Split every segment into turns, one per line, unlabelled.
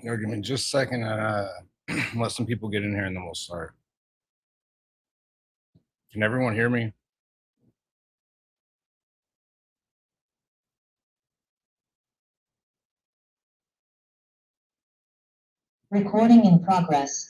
Give me just a second. Let some people get in here and then we'll start. Can everyone hear me?
Recording in progress.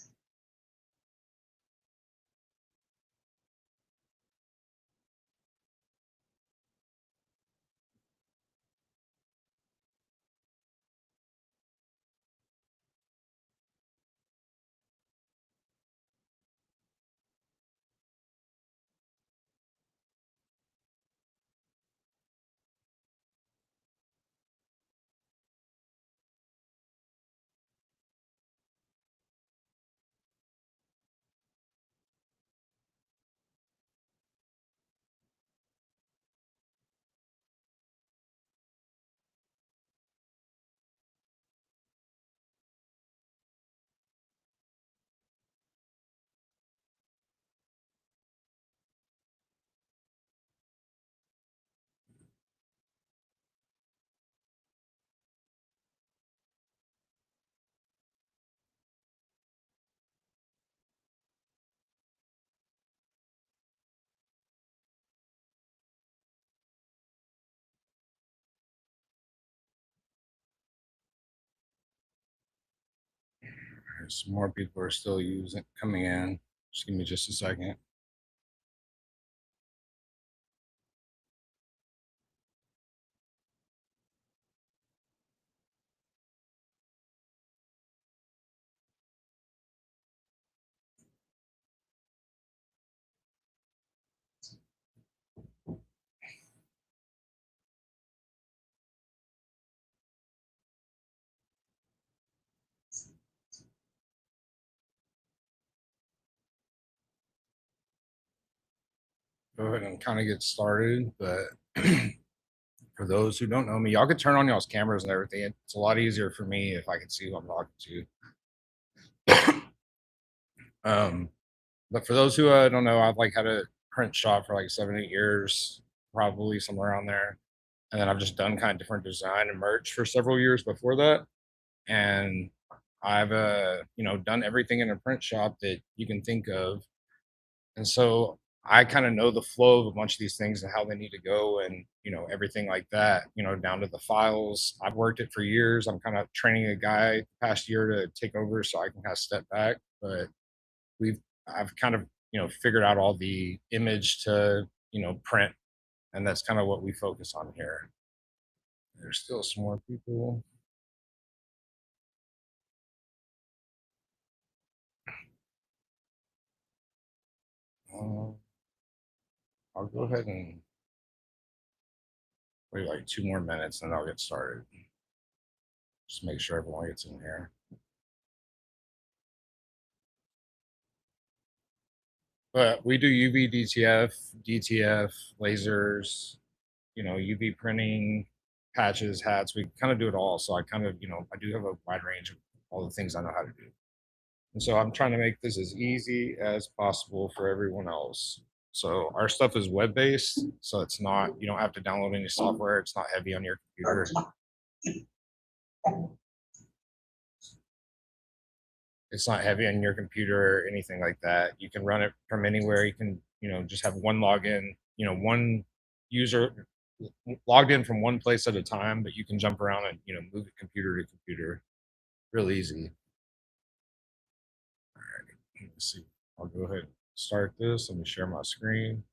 Some more people are still coming in. Just give me just a second. Go ahead and kind of get started. But for those who don't know me, y'all could turn on y'all's cameras and everything. It's a lot easier for me if I can see who I'm talking to. But for those who don't know, I've like had a print shop for like 7, 8 years, probably somewhere around there. And then I've just done kind of different design and merch for several years before that. And I've done everything in a print shop that you can think of. And so I kind of know the flow of a bunch of these things and how they need to go and everything like that, down to the files. I've worked it for years. I'm kind of training a guy the past year to take over so I can kind of step back. But we've I've kind of figured out all the image to print, and that's kind of what we focus on here. There's still some more people. Uh, I'll go ahead and wait like 2 more minutes, and I'll get started. Just make sure everyone gets in here. But we do UV DTF, DTF, lasers, UV printing, patches, hats. We kind of do it all. So I kind of, I do have a wide range of all the things I know how to do. And so I'm trying to make this as easy as possible for everyone else. So our stuff is web based. So it's not, you don't have to download any software. It's not heavy on your computer. It's not heavy on your computer or anything like that. You can run it from anywhere. You can, just have one login, one user logged in from one place at a time, but you can jump around and, move it computer to computer real easy. All right, let's see. I'll go ahead and start this. Let me share my screen.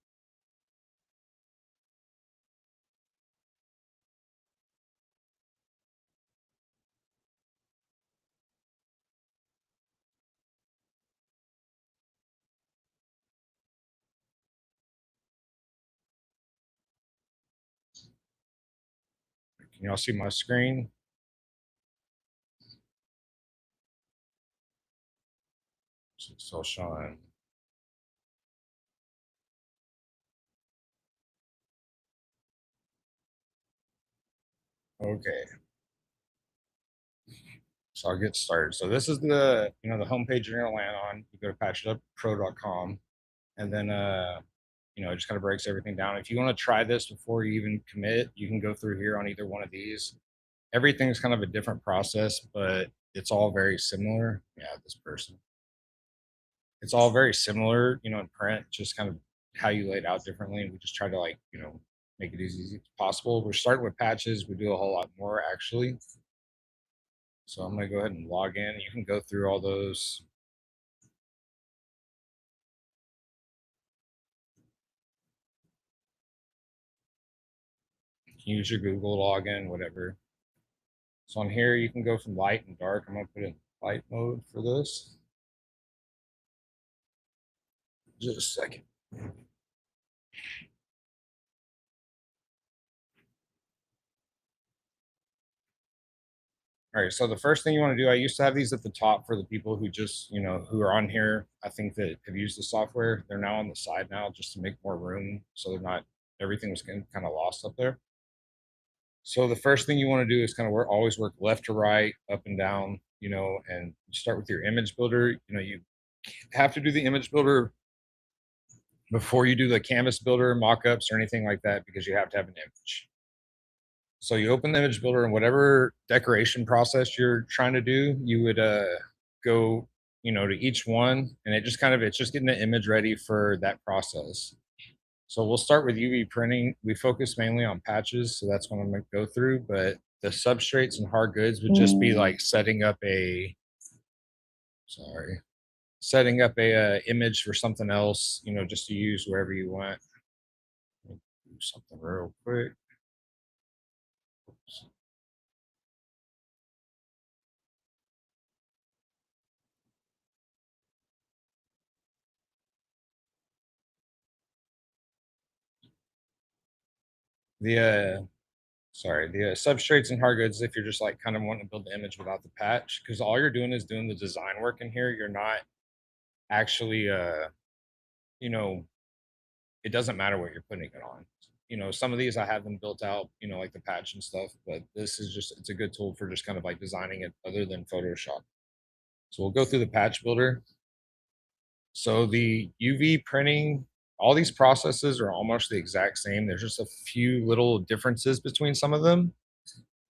Can y'all see my screen? It's still showing. Okay. So I'll get started. So this is the homepage you're gonna land on. You go to patcheduppro.com, and then it just kind of breaks everything down. If you want to try this before you even commit, you can go through here on either one of these. Everything's kind of a different process, but it's all very similar. Yeah, this person. It's all very similar, in print, just kind of how you lay it out differently. We just try to like, make it as easy as possible. We're starting with patches. We do a whole lot more actually. So I'm gonna go ahead and log in. You can go through all those. You can use your Google login, whatever. So on here, you can go from light and dark. I'm gonna put it in light mode for this. Just a second. All right, so the first thing you want to do, I used to have these at the top for the people who just, who are on here, I think that have used the software. They're now on the side now just to make more room so they're not, everything was getting kind of lost up there. So the first thing you want to do is kind of work, always work left to right, up and down, and start with your image builder. You have to do the image builder before you do the canvas builder, mock-ups, or anything like that because you have to have an image. So you open the image builder and whatever decoration process you're trying to do, you would go, to each one, and it's just getting the image ready for that process. So we'll start with UV printing. We focus mainly on patches, so that's what I'm gonna go through. But the substrates and hard goods would just be like sorry, setting up a image for something else, just to use wherever you want. Do something real quick. The substrates and hard goods, if you're just like kind of wanting to build the image without the patch, because all you're doing is doing the design work in here. You're not actually you know it doesn't matter what you're putting it on. Some of these I have them built out, like the patch and stuff, but this is just, it's a good tool for just kind of like designing it other than Photoshop. So we'll go through the patch builder. So the UV printing, all these processes are almost the exact same. There's just a few little differences between some of them.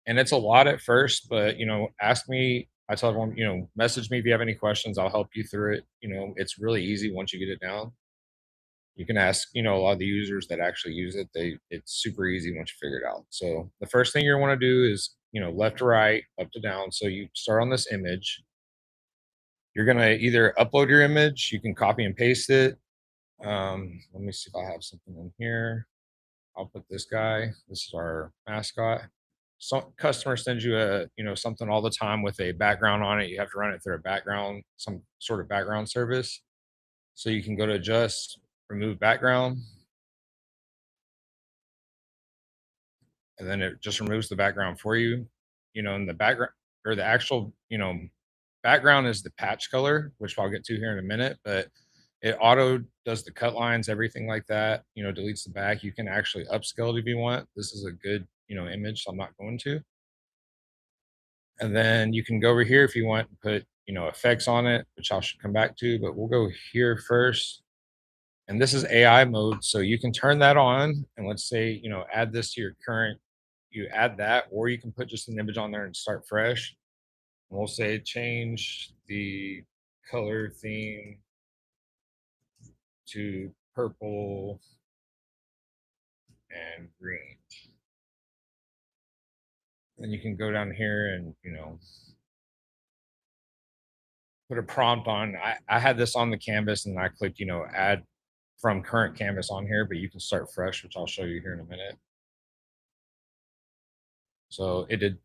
And it's a lot at first, but ask me. I tell everyone, message me if you have any questions. I'll help you through it. It's really easy once you get it down. You can ask, a lot of the users that actually use it. It's super easy once you figure it out. So the first thing you want to do is, left to right, up to down. So you start on this image. You're gonna either upload your image, you can copy and paste it. Let me see if I have something in here. I'll put this guy. This is our mascot. Some customer sends you something all the time with a background on it. You have to run it through a background, some sort of background service. So you can go to adjust, remove background, and then it just removes the background for you. And the background or the actual, background is the patch color, which I'll get to here in a minute, but it auto does the cut lines, everything like that, deletes the back. You can actually upscale it if you want. This is a good, image, so I'm not going to. And then you can go over here if you want and put, effects on it, which I should come back to, but we'll go here first. And this is AI mode. So you can turn that on and let's say, add this to your current, you add that, or you can put just an image on there and start fresh. And we'll say change the color theme to purple and green. Then you can go down here and, put a prompt on. I had this on the canvas and I clicked, add from current canvas on here, but you can start fresh, which I'll show you here in a minute. So it did,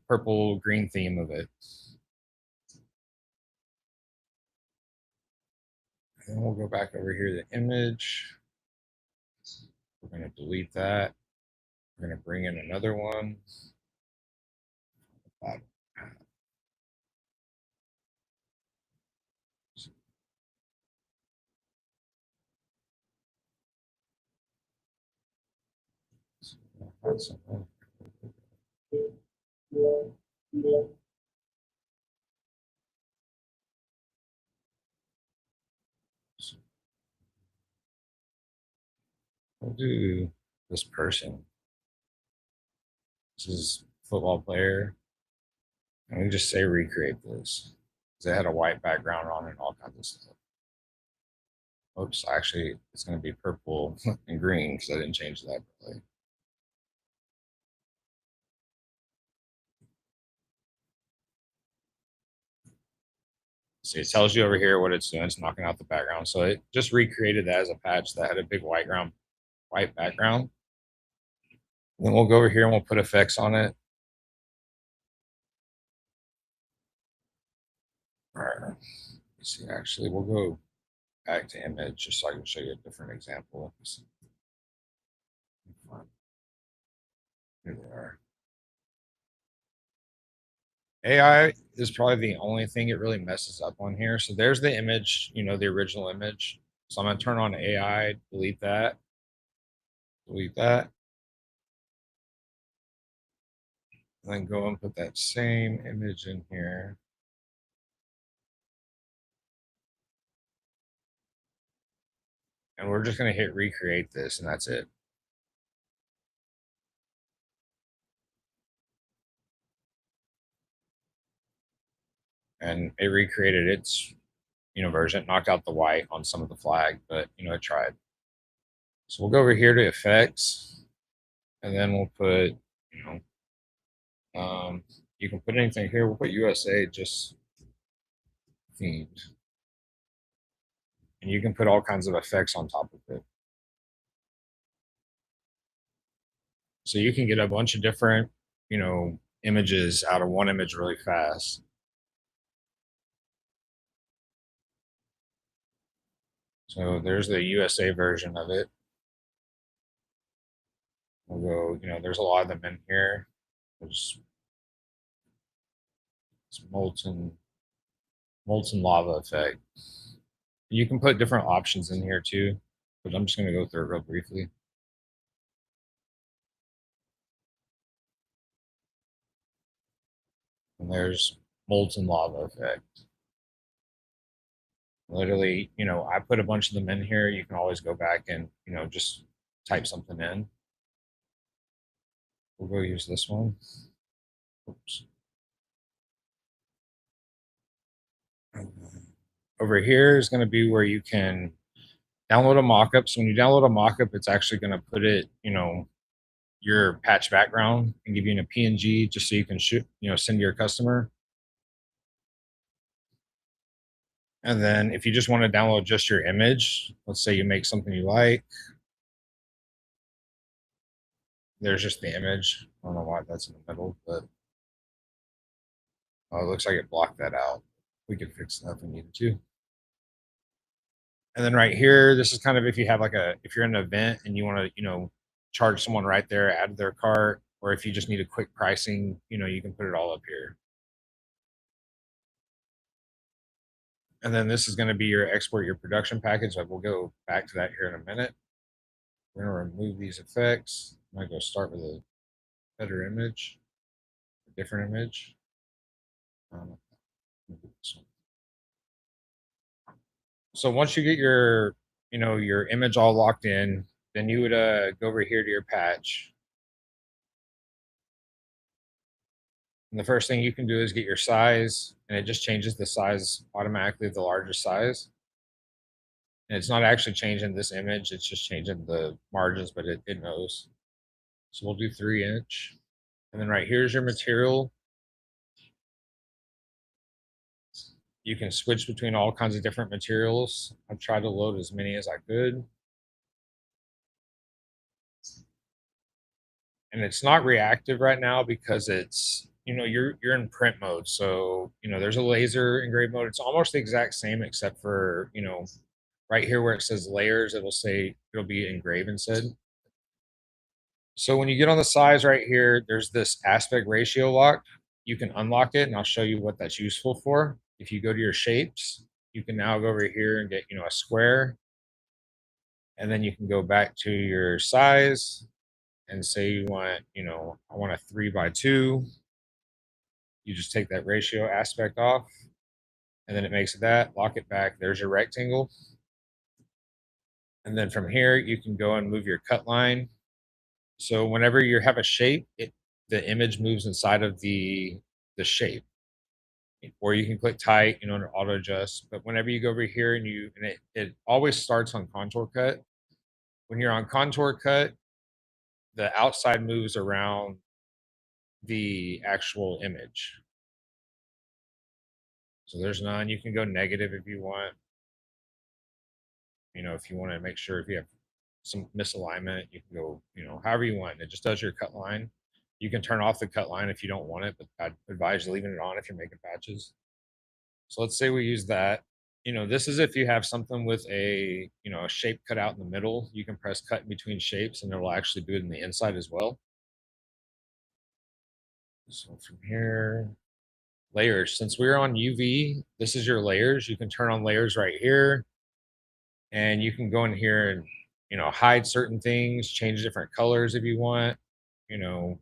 purple green theme of it. And we'll go back over here to the image. We're going to delete that. We're going to bring in another one. We'll do this person. This is football player. And we just say recreate this. Because it had a white background on it and all kinds of stuff. Oops, actually, it's going to be purple and green because I didn't change that really. See, it tells you over here what it's doing. It's knocking out the background. So it just recreated that as a patch that had a big white background. And then we'll go over here and we'll put effects on it. All right. Let's see, actually, we'll go back to image just so I can show you a different example. Here we are. AI is probably the only thing it really messes up on here. So there's the image, the original image. So I'm going to turn on AI, delete that, and then go and put that same image in here. And we're just going to hit recreate this, and that's it. And it recreated its, version, knocked out the white on some of the flag, but, it tried. So we'll go over here to effects, and then we'll put, you can put anything here. We'll put USA just themed. And you can put all kinds of effects on top of it. So you can get a bunch of different, images out of one image really fast. So there's the USA version of it. We'll go, there's a lot of them in here. There's molten lava effect. You can put different options in here too, but I'm just going to go through it real briefly. And there's molten lava effect. Literally, I put a bunch of them in here. You can always go back and, just type something in. We'll go use this one. Oops. Over here is going to be where you can download a mockup. So when you download a mockup, it's actually going to put it, your patch background and give you a PNG just so you can shoot, send to your customer. And then if you just want to download just your image, let's say you make something you like. There's just the image. I don't know why that's in the middle, but it looks like it blocked that out. We could fix that if we needed to. And then right here, this is kind of if you have if you're in an event and you want to, charge someone right there, add to their cart, or if you just need a quick pricing, you can put it all up here. And then this is going to be your export your production package. We'll go back to that here in a minute. We're going to remove these effects. I'm going to go start with a better image, a different image. So once you get your, your image all locked in, then you would go over here to your patch. And the first thing you can do is get your size, and it just changes the size automatically, the largest size. And it's not actually changing this image, it's just changing the margins, but it knows. So we'll do 3-inch. And then right here's your material. You can switch between all kinds of different materials. I've tried to load as many as I could. And it's not reactive right now because it's, you're in print mode. So, there's a laser engrave mode. It's almost the exact same except for, right here where it says layers, it'll be engraved instead. So when you get on the size right here, there's this aspect ratio lock. You can unlock it, and I'll show you what that's useful for. If you go to your shapes, you can now go over here and get, a square. And then you can go back to your size and say you want, I want a 3x2. You just take that ratio aspect off, and then it makes that, lock it back. There's your rectangle. And then from here, you can go and move your cut line. So whenever you have a shape, the image moves inside of the shape. or you can click tight, and auto adjust. But whenever you go over here and it always starts on contour cut. When you're on contour cut, the outside moves around the actual image. So there's none. You can go negative if you want. If you want to make sure if you have some misalignment, you can go, however you want. It just does your cut line. You can turn off the cut line if you don't want it, but I'd advise leaving it on if you're making patches. So let's say we use that. This is if you have something with a shape cut out in the middle, you can press cut in between shapes and it will actually do it in the inside as well. So from here, layers. Since we're on UV, this is your layers. You can turn on layers right here and you can go in here and, hide certain things, change different colors if you want. You know,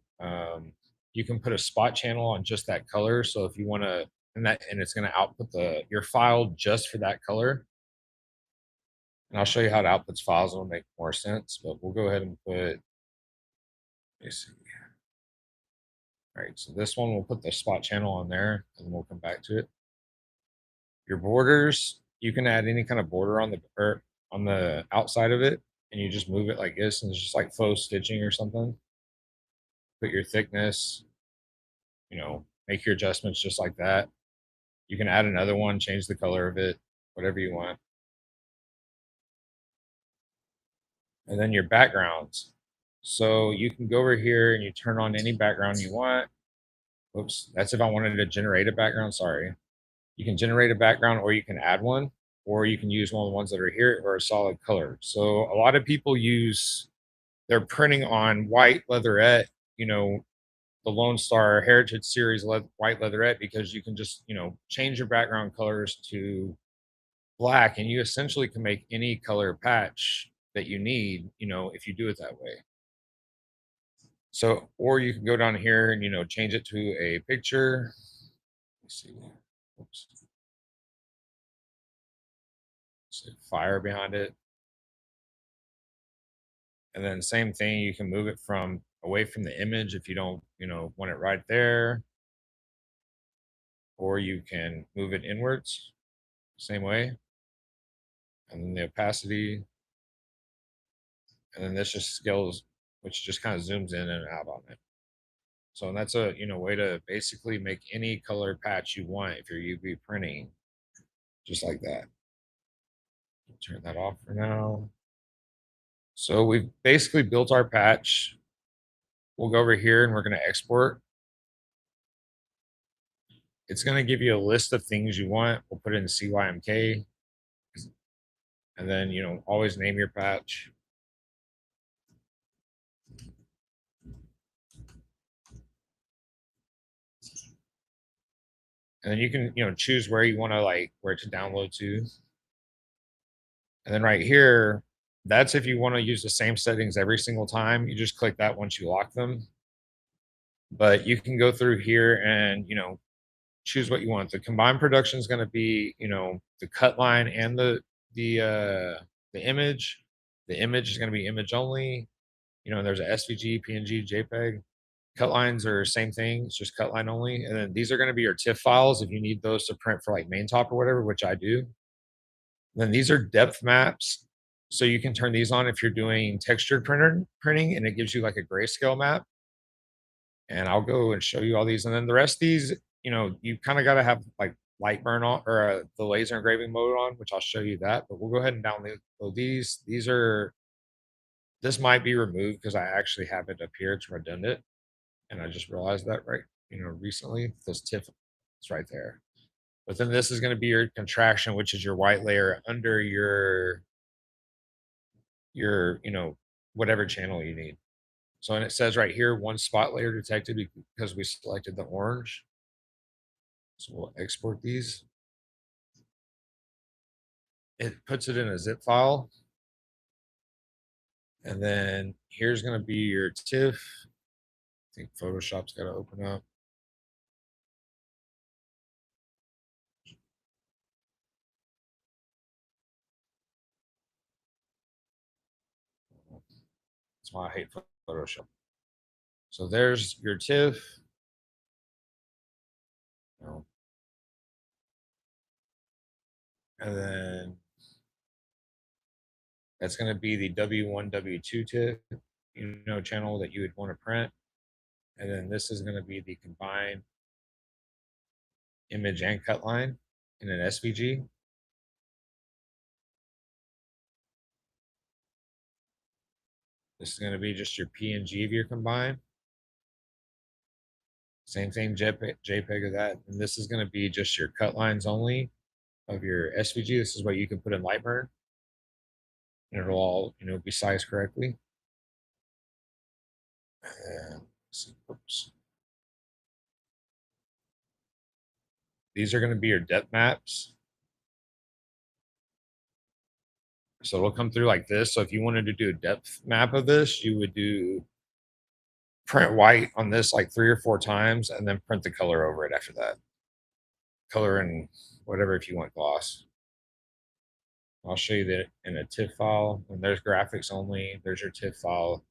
you can put a spot channel on just that color. So if you want to, and it's going to output your file just for that color. And I'll show you how to output files. It'll make more sense, but we'll go ahead and put, let me see. All right, so this one, we'll put the spot channel on there and we'll come back to it. Your borders, you can add any kind of border on the outside of it, and you just move it like this, and it's just like faux stitching or something. Put your thickness, make your adjustments just like that. You can add another one, change the color of it, whatever you want. And then your backgrounds. So you can go over here and you turn on any background you want. Oops, that's if I wanted to generate a background, sorry. You can generate a background or you can add one, or you can use one of the ones that are here or a solid color. So a lot of people they're printing on white leatherette, the Lone Star Heritage Series white leatherette, because you can just, change your background colors to black and you essentially can make any color patch that you need, if you do it that way. So, or you can go down here and, change it to a picture. Let's see. Oops. Say fire behind it. And then same thing, you can move it from away from the image if you don't, want it right there. Or you can move it inwards, same way. And then the opacity. And then this just scales, which just kind of zooms in and out on it. So that's a way to basically make any color patch you want if you're UV printing, just like that. Turn that off for now. So we've basically built our patch. We'll go over here and we're going to export. It's going to give you a list of things you want. We'll put it in CYMK. And then, always name your patch. And then you can, choose where you want to where to download to. And then right here, that's if you want to use the same settings every single time. You just click that once you lock them. But you can go through here and, choose what you want. The combined production is going to be, the cut line and the image. The image is going to be image only. There's a SVG, PNG, JPEG. Cut lines are same thing. It's just cut line only. And then these are going to be your TIFF files if you need those to print for like main top or whatever, which I do. Then these are depth maps. So you can turn these on if you're doing textured printing, and it gives you like a grayscale map. And I'll go and show you all these. And then the rest of these, you kind of got to have like light burn on, or the laser engraving mode on, which I'll show you that. But we'll go ahead and download these. This might be removed because I actually have it up here. It's redundant. And I just realized that recently. This TIFF is right there. But then this is going to be your contraction, which is your white layer under your whatever channel you need. So, and it says right here, one spot layer detected because we selected the orange. So we'll export these. It puts it in a zip file. And then here's going to be your TIFF. I think Photoshop's got to open up. That's why I hate Photoshop. So there's your TIFF. And then that's going to be the W1, W2 TIFF, channel that you would want to print. And then this is going to be the combined image and cut line in an SVG. This is going to be just your PNG of your combined. Same thing, JPEG of that. And this is going to be just your cut lines only of your SVG. This is what you can put in Lightburn, and it'll all, be sized correctly. And oops. These are going to be your depth maps. So it'll come through like this. So if you wanted to do a depth map of this, you would do print white on this like 3 or 4 times and then print the color over it after that. Color and whatever if you want gloss. I'll show you that in a TIFF file. And there's graphics only. There's your TIFF file.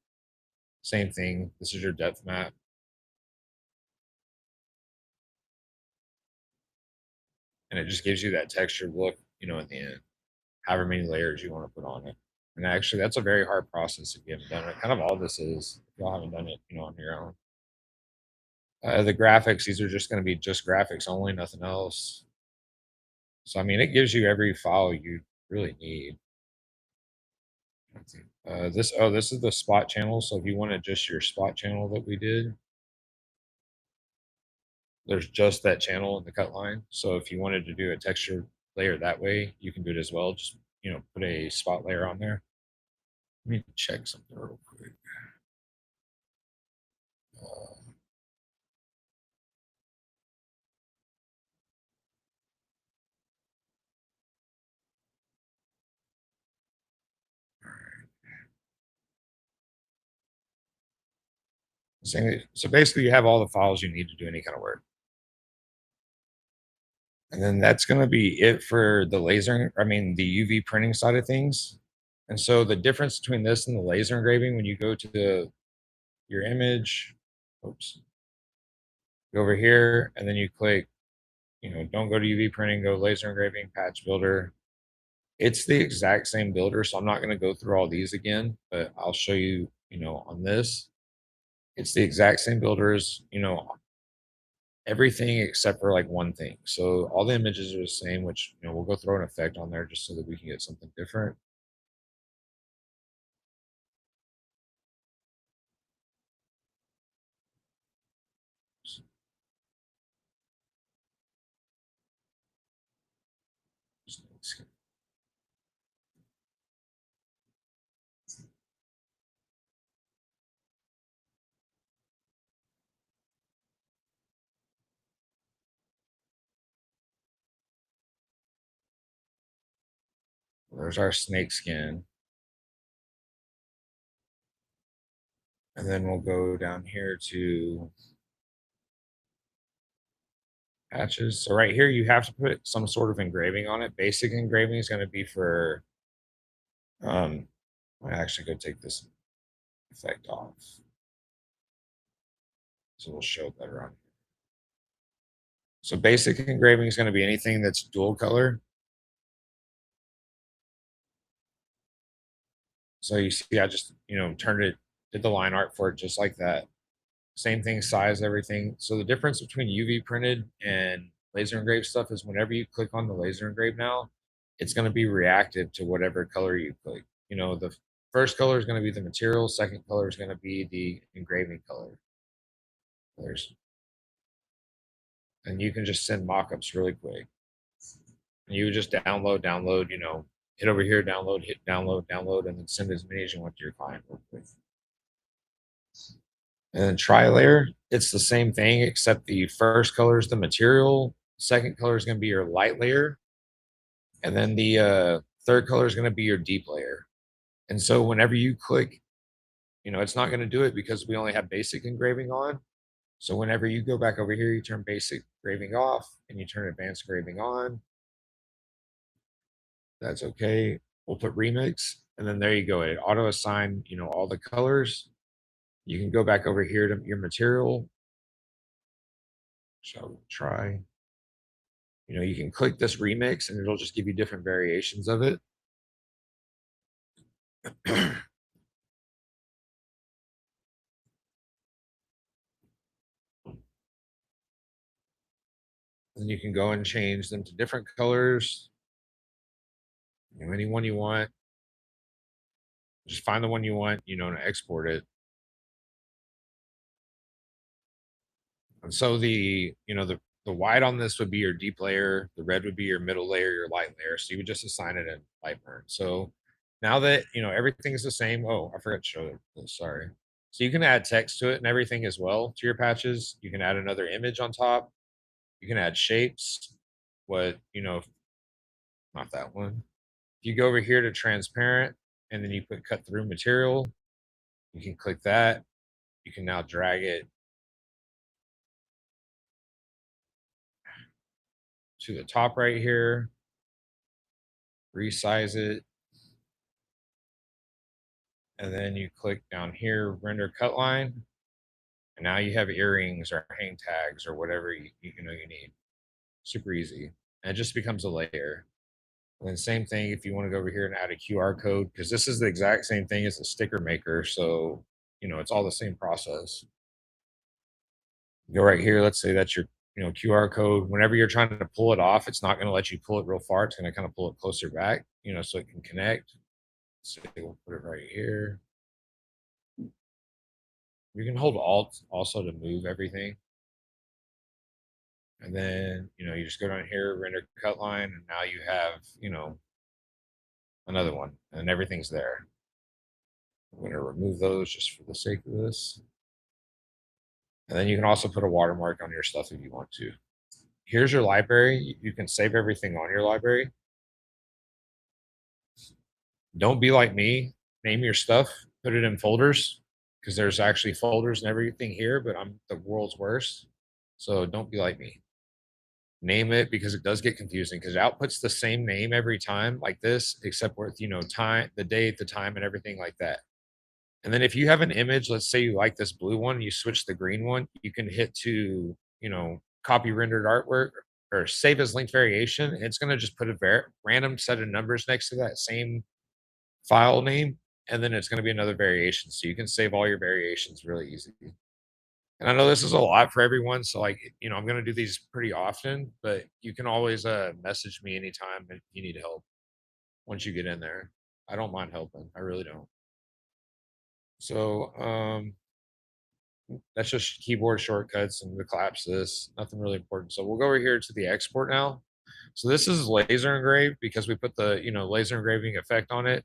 Same thing. This is your depth map. And it just gives you that textured look, at the end. However many layers you want to put on it. And actually, that's a very hard process if you haven't done it. Kind of all this is, if y'all haven't done it, on your own. The graphics, these are just going to be just graphics only, nothing else. So, I mean, it gives you every file you really need. This is the spot channel. So if you wanted just your spot channel that we did, there's just that channel in the cut line. So if you wanted to do a texture layer that way, you can do it as well. Just, put a spot layer on there. Let me check something real quick. So basically, you have all the files you need to do any kind of work. And then that's going to be it for the the UV printing side of things. And so the difference between this and the laser engraving, when you go to your image, oops, go over here and then you click, don't go to UV printing, go laser engraving, patch builder. It's the exact same builder. So I'm not going to go through all these again, but I'll show you, on this. It's the exact same builder as, everything except for like one thing. So all the images are the same, which, we'll go throw an effect on there just so that we can get something different. There's our snake skin. And then we'll go down here to patches. So right here, you have to put some sort of engraving on it. Basic engraving is going to be for, I actually go take this effect off. So we'll show it better on here. So basic engraving is going to be anything that's dual color. So you see, I just, did the line art for it just like that. Same thing, size, everything. So the difference between UV printed and laser engraved stuff is whenever you click on the laser engraved now, it's going to be reactive to whatever color you click. The first color is going to be the material, second color is going to be the engraving color. And you can just send mock-ups really quick. And you just download, hit over here, download, hit download, and then send as many as you want to your client real quick. And then tri-layer, it's the same thing, except the first color is the material, second color is going to be your light layer, and then the third color is going to be your deep layer. And so whenever you click, it's not going to do it because we only have basic engraving on. So whenever you go back over here, you turn basic engraving off and you turn advanced engraving on. That's okay. We'll put remix, and then there you go. It auto assign, all the colors. You can go back over here to your material. So try,
You can click this remix and it'll just give you different variations of it. And you can go and change them to different colors. Any one you want. Just find the one you want, and export it. And so the white on this would be your deep layer, the red would be your middle layer, your light layer. So you would just assign it in Lightburn. So now that everything's the same. Oh, I forgot to show this. Sorry. So you can add text to it and everything as well to your patches. You can add another image on top. You can add shapes. Not that one. If you go over here to transparent and then you put cut through material, you can click that. You can now drag it to the top right here, resize it, and then you click down here, render cut line, and now you have earrings or hang tags or whatever you need. Super easy. And it just becomes a layer. And then same thing if you want to go over here and add a QR code, because this is the exact same thing as the sticker maker. So, it's all the same process. Go right here. Let's say that's your QR code. Whenever you're trying to pull it off, it's not going to let you pull it real far. It's going to kind of pull it closer back, so it can connect. So we'll put it right here. You can hold Alt also to move everything. And then, you just go down here, render cut line, and now you have, another one, and everything's there. I'm going to remove those just for the sake of this. And then you can also put a watermark on your stuff if you want to. Here's your library. You can save everything on your library. Don't be like me. Name your stuff, put it in folders, because there's actually folders and everything here, but I'm the world's worst. So don't be like me. Name it, because it does get confusing, because it outputs the same name every time like this, except with time, the date, the time, and everything like that. And then if you have an image, let's say you like this blue one, you switch the green one, you can hit to copy rendered artwork or save as linked variation. It's going to just put a random set of numbers next to that same file name, and then it's going to be another variation. So you can save all your variations really easy. And I know this is a lot for everyone, so I'm going to do these pretty often, but you can always message me anytime if you need help. Once you get in there, I don't mind helping. I really don't. So that's just keyboard shortcuts and the collapse this. Nothing really important. So we'll go over here to the export now. So this is laser engraved because we put the laser engraving effect on it.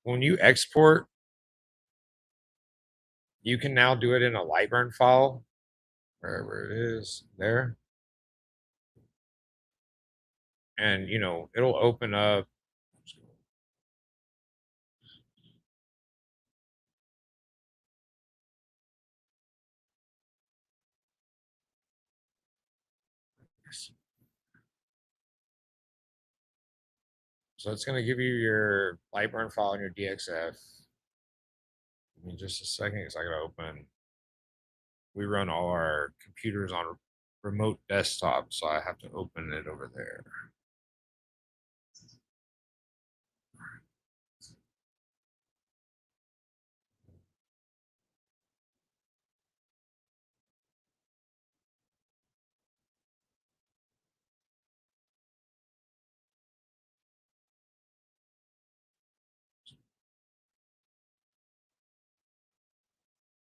When you export, you can now do it in a Lightburn file, wherever it is there. And it'll open up. So it's going to give you your Lightburn file and your DXF. Give me just a second because I got to open. We run all our computers on remote desktop, so I have to open it over there.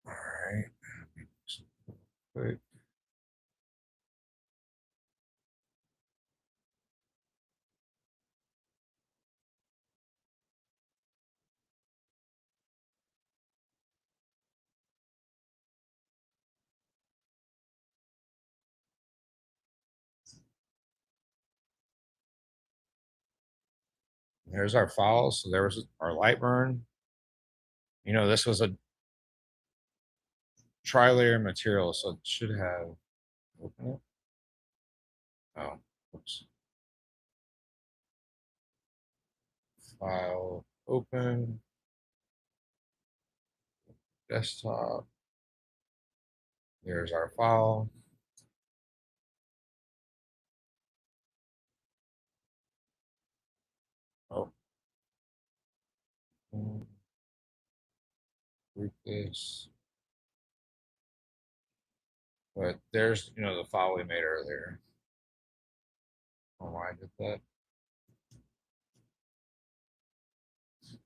All right. Quick. There's our files. So there was our Lightburn. This was a tri-layer material, so it should have open it. Oh, oops. File open. Desktop. There's our file. Group this. But there's, the file we made earlier. Oh, why I did that.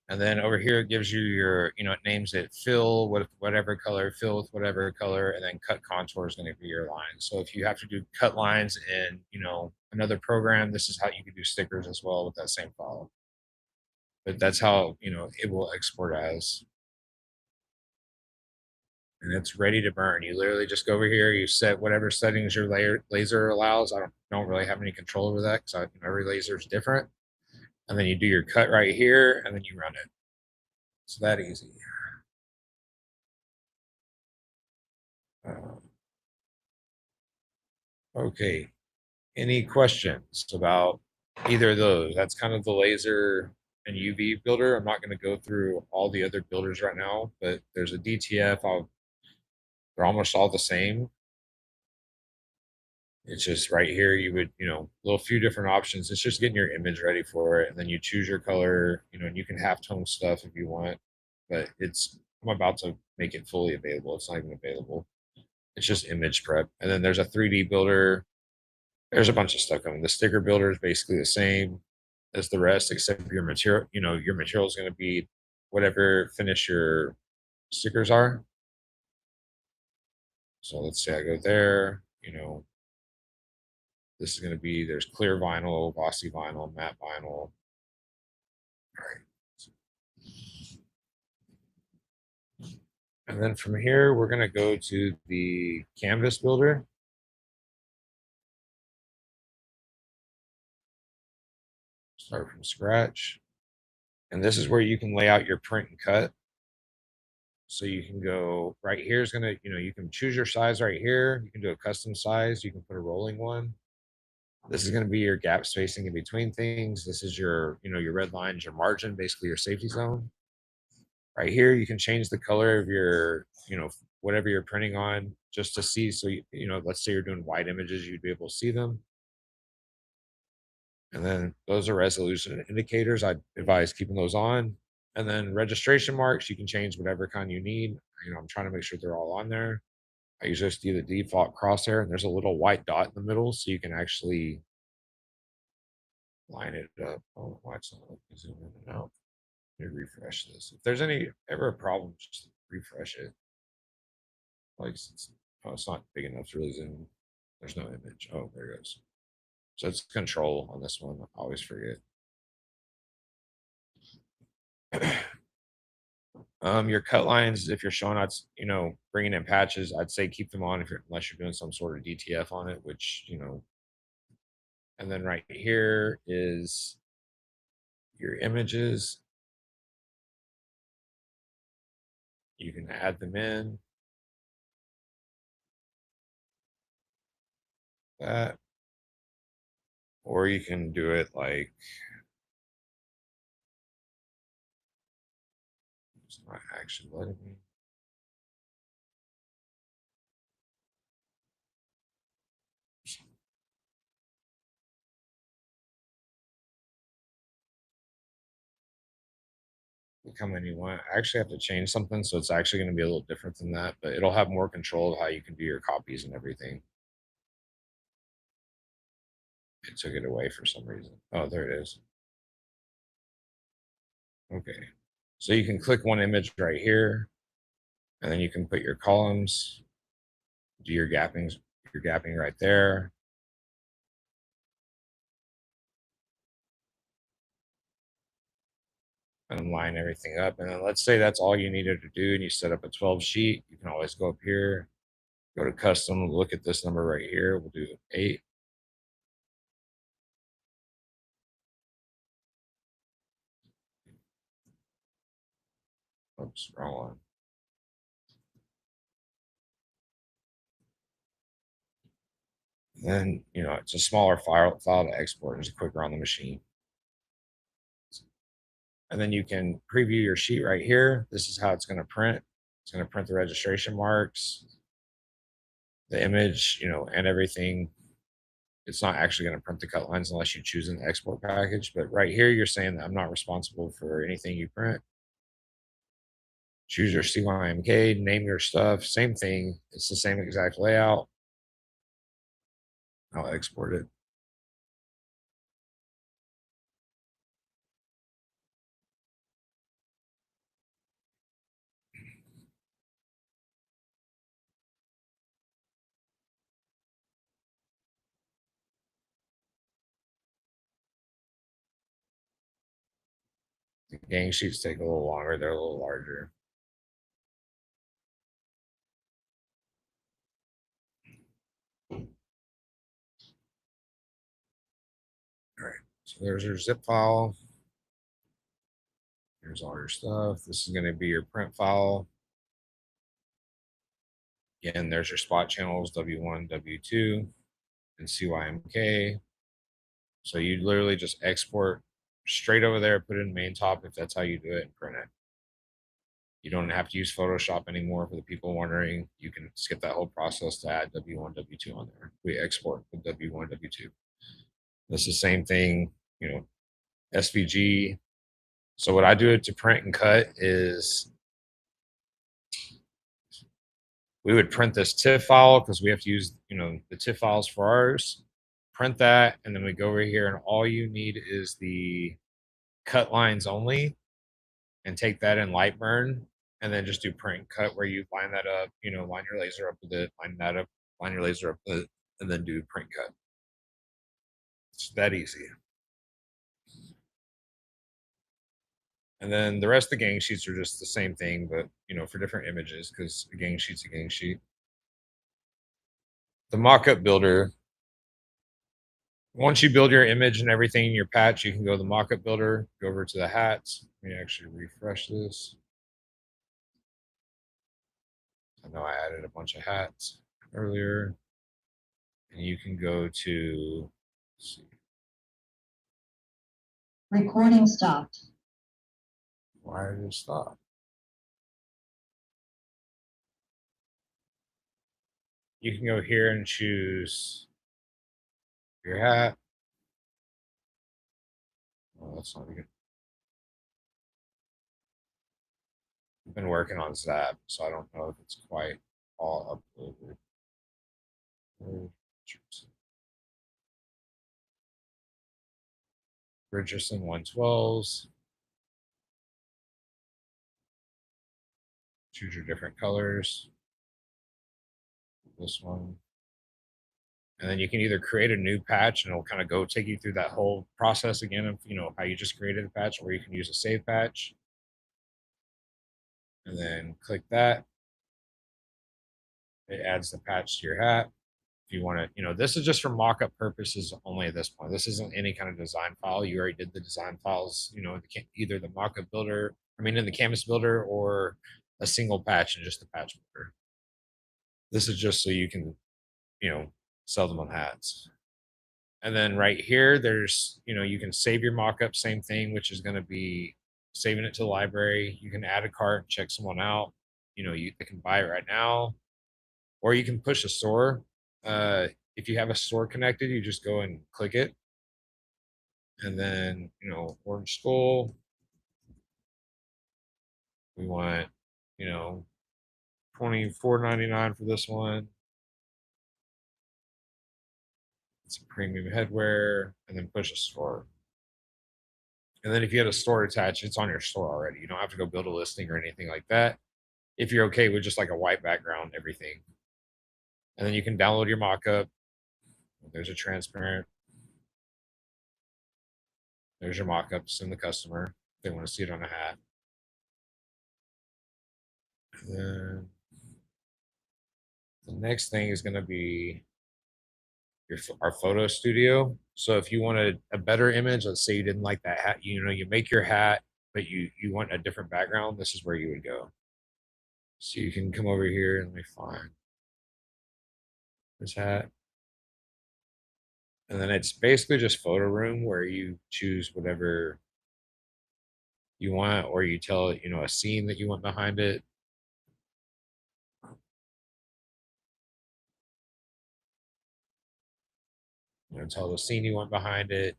And then over here, it gives you your, it names it fill with whatever color, fill with whatever color, and then cut contour is going to be your line. So if you have to do cut lines in, another program, this is how you can do stickers as well with that same file. But that's how, it will export as. And it's ready to burn. You literally just go over here, you set whatever settings your laser allows. I don't really have any control over that because every laser is different. And then you do your cut right here, and then you run it. It's that easy. Okay. Any questions about either of those? That's kind of the laser and UV builder. I'm not going to go through all the other builders right now, but there's a DTF. They're almost all the same. It's just right here, you would, a little few different options. It's just getting your image ready for it. And then you choose your color, and you can halftone stuff if you want, but I'm about to make it fully available. It's not even available. It's just image prep. And then there's a 3D builder. There's a bunch of stuff coming. The sticker builder is basically the same as the rest, except your material, your material is going to be whatever finish your stickers are. So let's say I go there, this is going to be, there's clear vinyl, glossy vinyl, matte vinyl. All right. And then from here, we're going to go to the canvas builder. Start from scratch. And this is where you can lay out your print and cut. So you can go right here is going to, you can choose your size right here. You can do a custom size. You can put a rolling one. This is going to be your gap spacing in between things. This is your, your red lines, your margin, basically your safety zone. Right here, you can change the color of your, whatever you're printing on just to see. So, let's say you're doing white images, you'd be able to see them. And then those are resolution indicators. I advise keeping those on. And then registration marks, you can change whatever kind you need. I'm trying to make sure they're all on there. I usually just do the default crosshair, and there's a little white dot in the middle, so you can actually line it up. Oh, why it's not zoom in and out. Let me refresh this. If there's ever a problem, just refresh it. Like, it's not big enough to really zoom. There's no image. Oh, there it goes. So it's control on this one. I always forget. Your cut lines, if you're showing out, bringing in patches, I'd say keep them on unless you're doing some sort of DTF on it, which, and then right here is your images. You can add them in. That. Or you can do it like, it's not actually letting me. How many you want. I actually have to change something, so it's actually going to be a little different than that, but it'll have more control of how you can do your copies and everything. It took it away for some reason. Oh, there it is. Okay. So you can click one image right here, and then you can put your columns, do your gapping right there. And line everything up. And then let's say that's all you needed to do and you set up a 12 sheet. You can always go up here, go to custom, look at this number right here. We'll do 8. Oops, wrong one. Then, it's a smaller file to export. It's quicker on the machine. And then you can preview your sheet right here. This is how it's going to print. It's going to print the registration marks, the image, and everything. It's not actually going to print the cut lines unless you choose an export package. But right here, you're saying that I'm not responsible for anything you print. Choose your CYMK, name your stuff, same thing. It's the same exact layout. I'll export it. The gang sheets take a little longer, they're a little larger. All right, so there's your zip file. Here's all your stuff. This is going to be your print file. Again, there's your spot channels, W1, W2, and CYMK. So you literally just export straight over there, put it in main top if that's how you do it, and print it. You don't have to use Photoshop anymore for the people wondering. You can skip that whole process to add W1, W2 on there. We export with W1, W2. This is the same thing, SVG. So what I do it to print and cut is we would print this TIFF file because we have to use, the TIFF files for ours. Print that, and then we go over here, and all you need is the cut lines only, and take that in Lightburn, and then just do print and cut where you line that up, line your laser up with it, line that up, line your laser up with it, and then do print cut. It's that easy. And then the rest of the gang sheets are just the same thing, but for different images, because a gang sheet's a gang sheet. The mockup builder. Once you build your image and everything in your patch, you can go to the mockup builder, go over to the hats. Let me actually refresh this. I know I added a bunch of hats earlier. And you can go to, let's see.
Recording stopped.
Why did it stop? You can go here and choose your hat. Oh, that's not good. I've been working on Zap, so I don't know if it's quite all uploaded. Richardson 112s. Choose your different colors. This one. And then you can either create a new patch and it'll kind of go take you through that whole process again of how you just created the patch, or you can use a save patch. And then click that. It adds the patch to your hat. If you want to, this is just for mock-up purposes only at this point. This isn't any kind of design file. You already did the design files, either the mock-up builder, in the canvas builder, or a single patch in just the patch builder. This is just so you can, sell them on hats. And then right here, there's, you can save your mock-up, same thing, which is going to be saving it to the library. You can add a cart and check someone out. They can buy it right now, or you can push a store. If you have a store connected, you just go and click it. And then, Orange Skull. We want, $24.99 for this one. It's a premium headwear, and then push a store. And then if you had a store attached, it's on your store already. You don't have to go build a listing or anything like that. If you're okay with just like a white background, everything. And then you can download your mockup. There's a transparent. There's your mockup. Send the customer if they want to see it on a hat. And then the next thing is going to be our photo studio. So if you wanted a better image, let's say you didn't like that hat, you make your hat, but you want a different background, this is where you would go. So you can come over here and let me find this hat. And then it's basically just photo room where you choose whatever you want, or you tell it, a scene that you want behind it. Tell the scene you want behind it.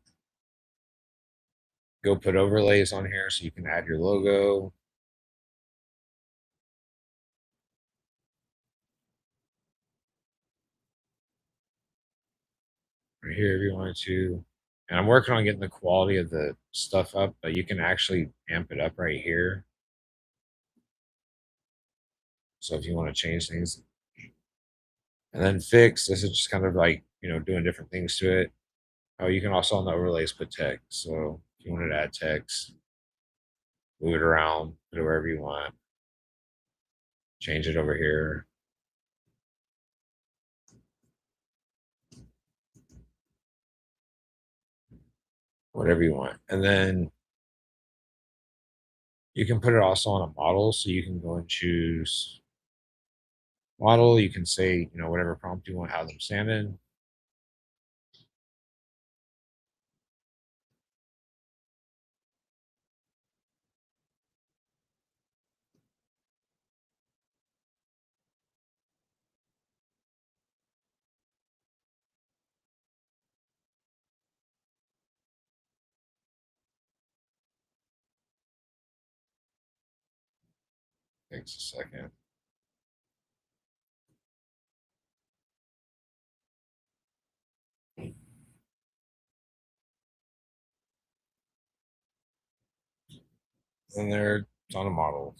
Go put overlays on here so you can add your logo. right here if you wanted to. And I'm working on getting the quality of the stuff up, but you can actually amp it up right here. So if you want to change things, and then fix, this is just kind of like, doing different things to it. Oh, you can also on the overlays put text. So if you wanted to add text, move it around, put it wherever you want, change it over here. Whatever you want. And then you can put it also on a model. So you can go and choose model. You can say, whatever prompt you want, have them stand in. Takes a second. And there, it's on a model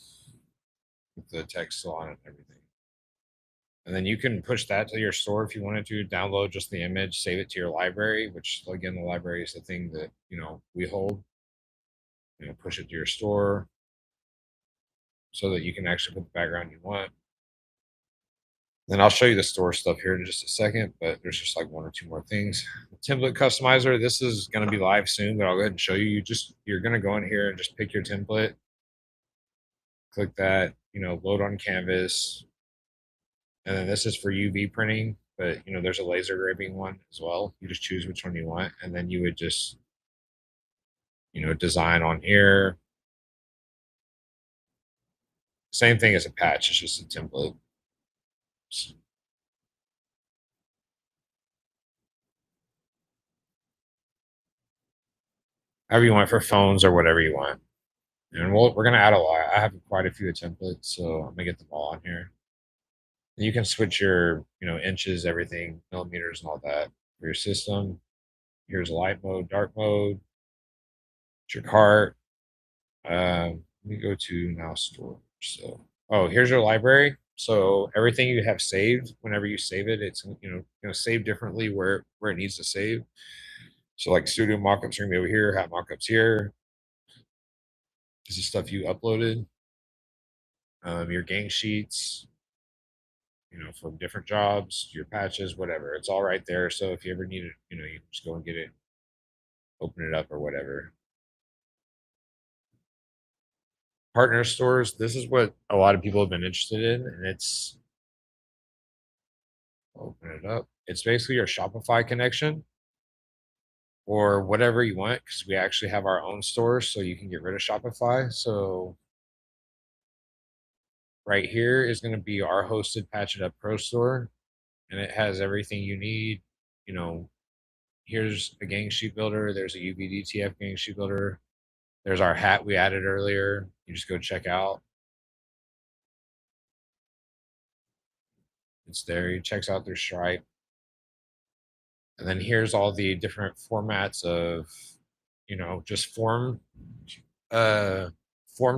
with the text still on it and everything. And then you can push that to your store if you wanted to, download just the image, save it to your library, which again, the library is the thing that, we hold. Push it to your store so that you can actually put the background you want. Then I'll show you the store stuff here in just a second, but there's just like one or two more things. The template customizer, this is going to be live soon, but I'll go ahead and show you. You're going to go in here and just pick your template, click that, load on canvas. And then this is for UV printing, but there's a laser engraving one as well. You just choose which one you want, and then you would just, design on here. Same thing as a patch, it's just a template. However you want for phones or whatever you want. And we're gonna add a lot. I have quite a few templates, so I'm gonna get them all on here. You can switch your, inches, everything, millimeters, and all that for your system. Here's light mode, dark mode. It's your cart. Let me go to now storage. So, oh, here's your library. So everything you have saved, whenever you save it, it's save differently where it needs to save. So like studio mockups are gonna be over here, hat mockups here. This is stuff you uploaded. Your gang sheets, from different jobs, your patches, whatever. It's all right there. So if you ever need it, you can just go and get it, open it up or whatever. Partner stores, this is what a lot of people have been interested in, and it's open it up. It's basically your Shopify connection or whatever you want, because we actually have our own stores, so you can get rid of Shopify. So right here is going to be our hosted Patch It Up Pro store, and it has everything you need. Here's a gang sheet builder. There's a UVDTF gang sheet builder. There's our hat we added earlier. You just go check out. It's there. He checks out their Stripe. And then here's all the different formats of, just form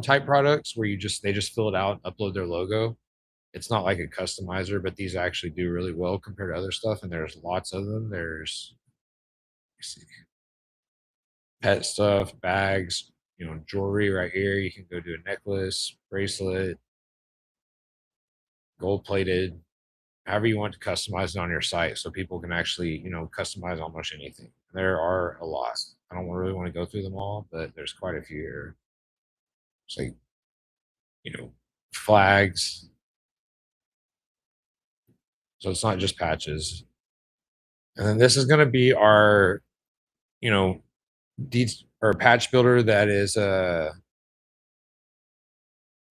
type products where they just fill it out, upload their logo. It's not like a customizer, but these actually do really well compared to other stuff. And there's lots of them. There's pet stuff, bags, jewelry right here. You can go do a necklace, bracelet, gold plated, however you want to customize it on your site so people can actually, customize almost anything. There are a lot. I don't really want to go through them all, but there's quite a few here. It's like, flags. So it's not just patches. And then this is going to be our, or patch builder that is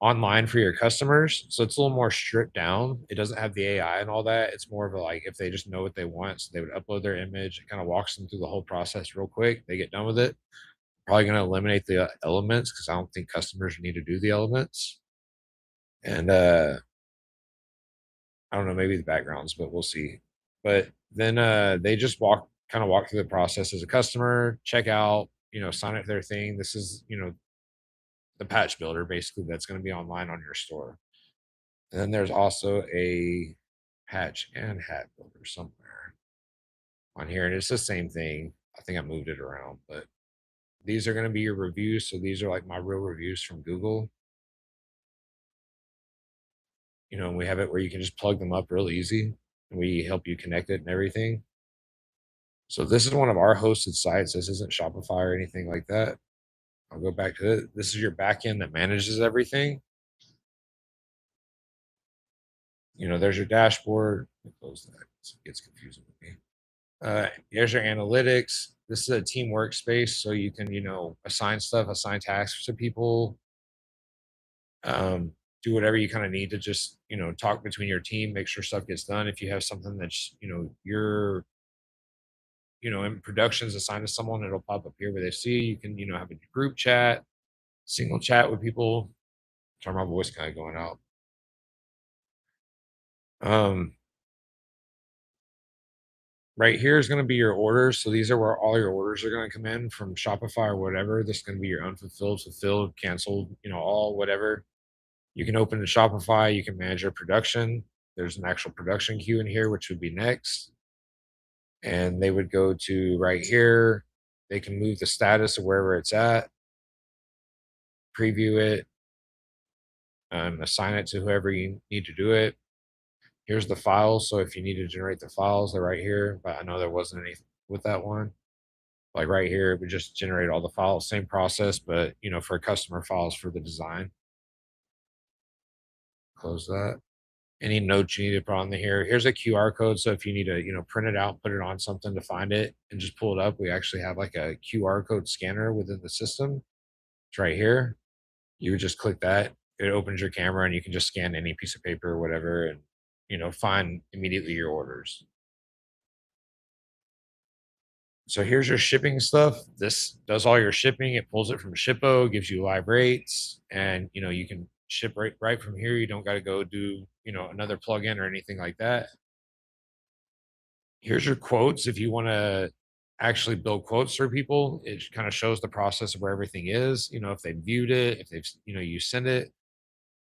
online for your customers. So it's a little more stripped down. It doesn't have the AI and all that. It's more of a like if they just know what they want. So they would upload their image. It kind of walks them through the whole process real quick. They get done with it. Probably going to eliminate the elements because I don't think customers need to do the elements. And I don't know, maybe the backgrounds, but we'll see. But then they just walk kind of walk through the process as a customer, check out, sign up for their thing. This is, the patch builder basically that's going to be online on your store. And then there's also a patch and hat builder somewhere on here. And it's the same thing. I think I moved it around, but these are going to be your reviews. So these are like my real reviews from Google. We have it where you can just plug them up real easy and we help you connect it and everything. So this is one of our hosted sites. This isn't Shopify or anything like that. I'll go back to it. This is your backend that manages everything. There's your dashboard. Let me close that. It gets confusing with me. Here's your analytics. This is a team workspace, so you can, assign stuff, assign tasks to people. Do whatever you kind of need to just, talk between your team, make sure stuff gets done. If you have something that's, you're, in productions assigned to someone, it'll pop up here where they see. You can, have a group chat, single chat with people. Sorry, my voice kind of going out. Right here is going to be your orders. So these are where all your orders are going to come in from Shopify or whatever. This is going to be your unfulfilled, fulfilled, canceled, all whatever. You can open the Shopify. You can manage your production. There's an actual production queue in here, which would be next. And they would go to right here. They can move the status of wherever it's at, preview it, assign it to whoever you need to do it. Here's the files. So if you need to generate the files, they're right here. But I know there wasn't any with that one. Like right here, it would just generate all the files, same process, but for customer files for the design. Close that. Any notes you need to put on here. Here's a QR code. So if you need to, print it out, put it on something to find it and just pull it up, we actually have like a QR code scanner within the system. It's right here. You would just click that. It opens your camera and you can just scan any piece of paper or whatever and, find immediately your orders. So here's your shipping stuff. This does all your shipping. It pulls it from Shippo, gives you live rates, and you can ship right from here. You don't got to go do another plugin or anything like that. Here's your quotes. If you want to actually build quotes for people, it kind of shows the process of where everything is. If they viewed it, if they've you send it.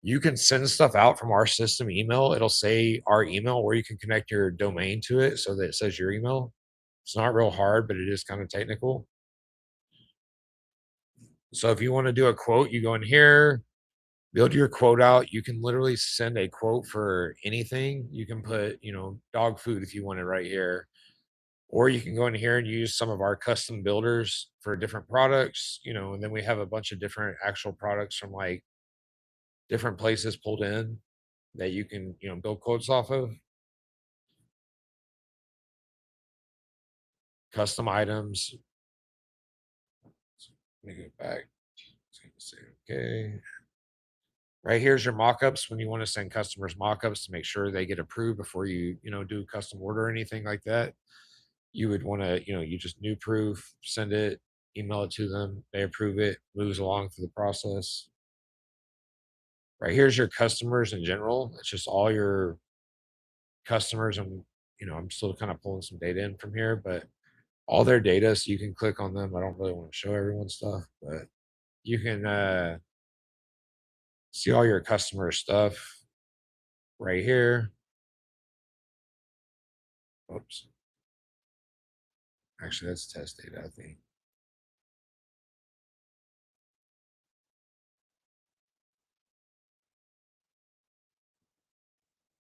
You can send stuff out from our system email. It'll say our email, or you can connect your domain to it so that it says your email. It's not real hard, but it is kind of technical. So if you want to do a quote, you go in here, build your quote out. You can literally send a quote for anything. You can put, dog food if you want it right here. Or you can go in here and use some of our custom builders for different products, and then we have a bunch of different actual products from like different places pulled in that you can, build quotes off of. Custom items. Let me go back. Say, okay. Right here's your mockups when you want to send customers mockups to make sure they get approved before you, do a custom order or anything like that. You would want to, you just new proof, send it, email it to them, they approve it, moves along through the process. Right here's your customers in general. It's just all your customers, and I'm still kind of pulling some data in from here, but all their data, so you can click on them. I don't really want to show everyone's stuff, but you can see all your customer stuff right here. Oops. Actually, that's test data, I think.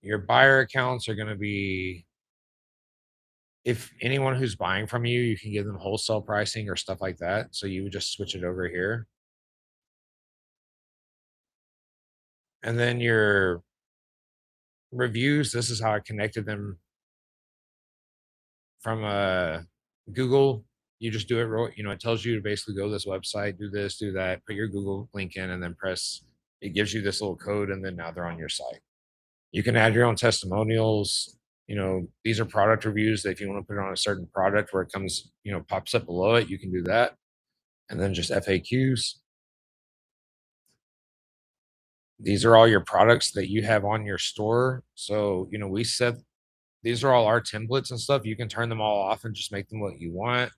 Your buyer accounts are going to be, if anyone who's buying from you, you can give them wholesale pricing or stuff like that. So you would just switch it over here. And then your reviews, this is how I connected them from Google. You just do it, it tells you to basically go to this website, do this, do that, put your Google link in, and then press, it gives you this little code, and then now they're on your site. You can add your own testimonials. These are product reviews that if you want to put it on a certain product where it comes, pops up below it, you can do that. And then just FAQs. These are all your products that you have on your store. So, we set these are all our templates and stuff. You can turn them all off and just make them what you want.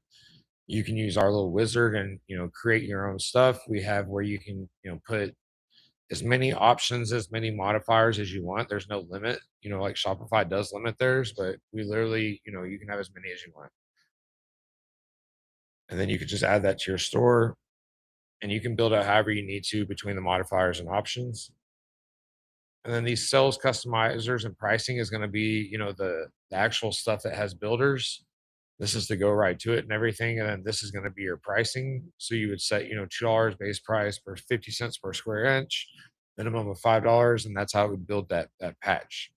You can use our little wizard and, create your own stuff. We have where you can, put as many options, as many modifiers as you want. There's no limit, like Shopify does limit theirs, but we literally, you can have as many as you want. And then you could just add that to your store and you can build out however you need to between the modifiers and options. And then these sales customizers and pricing is going to be, the actual stuff that has builders. This is to go right to it and everything. And then this is going to be your pricing. So you would set, $2 base price per 50 cents per square inch, minimum of $5. And that's how we build that patch.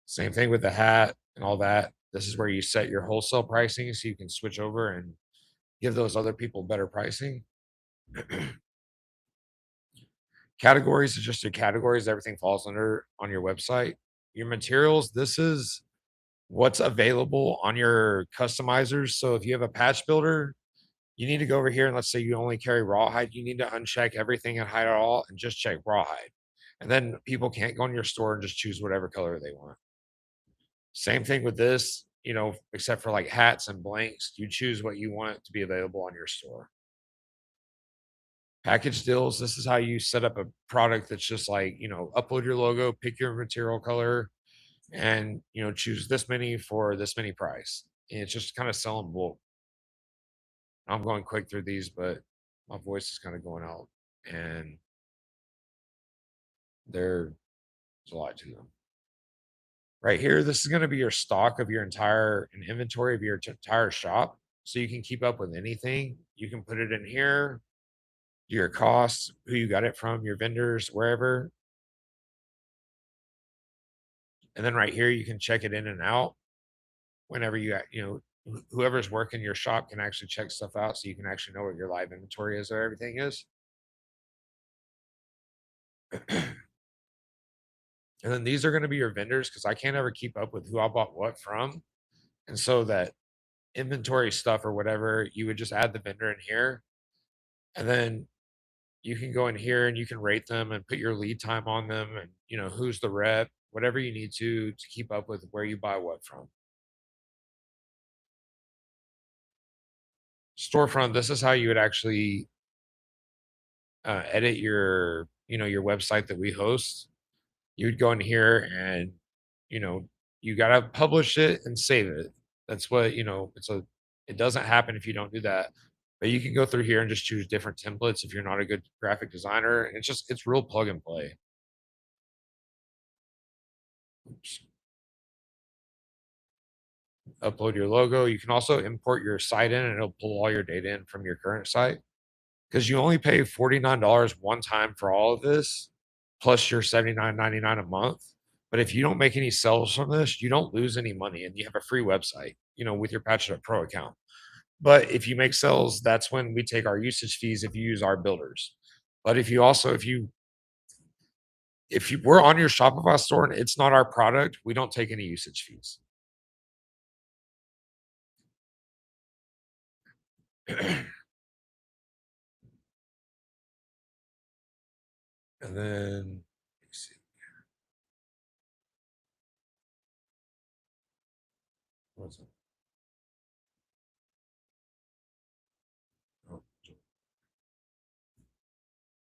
Same thing with the hat and all that. This is where you set your wholesale pricing so you can switch over and give those other people better pricing. Categories is just your categories. Everything falls under on your website. Your materials, this is what's available on your customizers. So if you have a patch builder, you need to go over here and let's say you only carry rawhide. You need to uncheck everything and hide it all and just check rawhide. And then people can't go in your store and just choose whatever color they want. Same thing with this, except for like hats and blanks. You choose what you want to be available on your store. Package deals, this is how you set up a product that's just like, upload your logo, pick your material color, and choose this many for this many price. And it's just kind of selling bulk. I'm going quick through these, but my voice is kind of going out and there's a lot to them. Right here, this is going to be your stock of your entire and inventory of your entire shop. So you can keep up with anything. You can put it in here, your costs, who you got it from, your vendors, wherever. And then right here, you can check it in and out whenever whoever's working your shop can actually check stuff out so you can actually know what your live inventory is or everything is. And then these are going to be your vendors because I can't ever keep up with who I bought what from. And so that inventory stuff or whatever, you would just add the vendor in here. And then you can go in here and you can rate them and put your lead time on them and, who's the rep, whatever you need to keep up with where you buy what from. Storefront, this is how you would actually edit your website that we host. You would go in here and you got to publish it and save it. That's what it doesn't happen if you don't do that. But you can go through here and just choose different templates if you're not a good graphic designer. And it's real plug and play. Oops. Upload your logo. You can also import your site in and it'll pull all your data in from your current site. Because you only pay $49 one time for all of this, plus your $79.99 a month. But if you don't make any sales from this, you don't lose any money and you have a free website, with your Patch It Up Pro account. But if you make sales, that's when we take our usage fees if you use our builders. But if you we're on your Shopify store and it's not our product, we don't take any usage fees. And then let's see. What's it? Oh,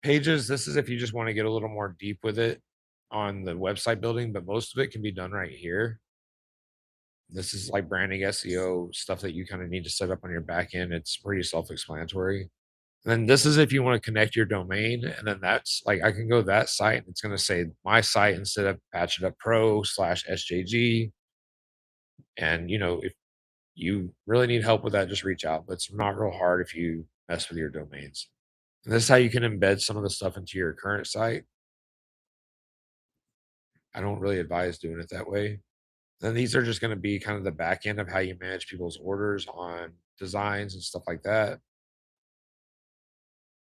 pages, this is if you just want to get a little more deep with it on the website building, but most of it can be done right here. This is like branding, SEO stuff that you kind of need to set up on your back end. It's pretty self-explanatory. Then this is if you want to connect your domain, and then that's like I can go to that site and it's going to say my site instead of Patch It Up Pro /SJG. And if you really need help with that, just reach out. But it's not real hard if you mess with your domains. And this is how you can embed some of the stuff into your current site. I don't really advise doing it that way. Then these are just going to be kind of the back end of how you manage people's orders on designs and stuff like that.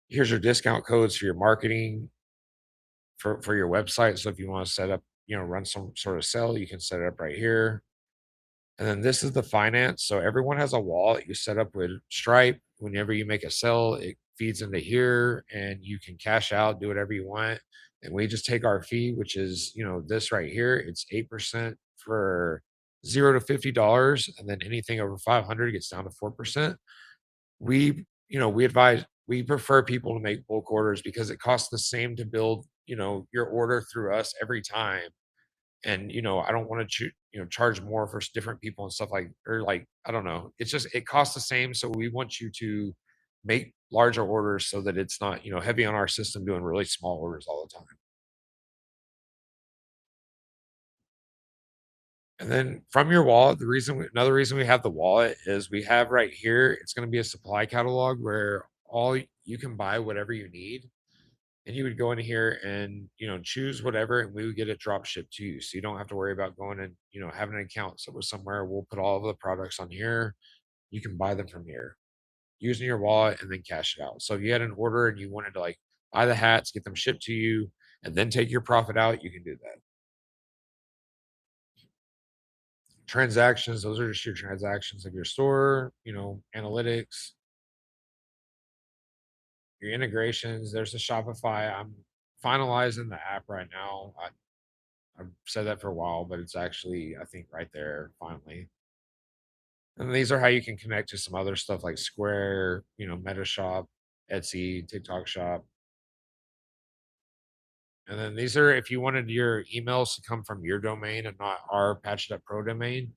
Here's your discount codes for your marketing for your website. So if you want to set up, run some sort of sale, you can set it up right here. And then this is the finance. So everyone has a wallet you set up with Stripe. Whenever you make a sale, it feeds into here and you can cash out, do whatever you want. And we just take our fee, which is, this right here. It's 8% for $0 to $50, and then anything over 500 gets down to 4%. We prefer people to make bulk orders because it costs the same to build, your order through us every time. And, I don't want to, charge more for different people and stuff like, I don't know. It's just, it costs the same. So we want you to make larger orders so that it's not, heavy on our system doing really small orders all the time. And then from your wallet, another reason we have the wallet is we have right here, it's going to be a supply catalog where you can buy whatever you need. And you would go in here and, choose whatever, and we would get it drop shipped to you. So you don't have to worry about going and, having an account somewhere. We'll put all of the products on here. You can buy them from here using your wallet and then cash it out. So if you had an order and you wanted to like buy the hats, get them shipped to you, and then take your profit out, you can do that. Transactions, those are just your transactions of your store, analytics, your integrations. There's a Shopify. I'm finalizing the app right now. I've said that for a while, but it's actually, I think, right there finally. And these are how you can connect to some other stuff like Square, Metashop, Etsy, TikTok Shop. And then these are if you wanted your emails to come from your domain and not our Patch It Up Pro domain,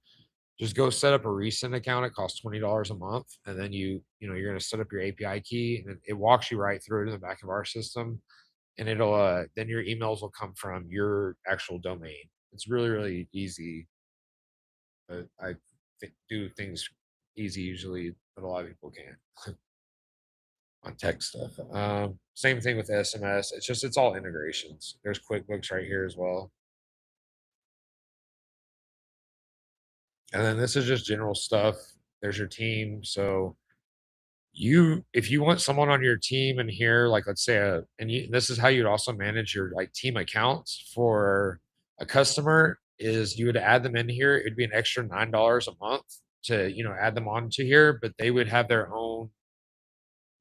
just go set up a recent account. It costs $20 a month. And then you're going to set up your API key and it walks you right through to the back of our system. And it'll then your emails will come from your actual domain. It's really, really easy. But I do things easy usually, but a lot of people can't on tech stuff. Same thing with SMS. It's all integrations. There's QuickBooks right here as well. And then this is just general stuff. There's your team. So if you want someone on your team in here, like let's say this is how you'd also manage your like team accounts for a customer is you would add them in here. It'd be an extra $9 a month to, add them onto here, but they would have their own,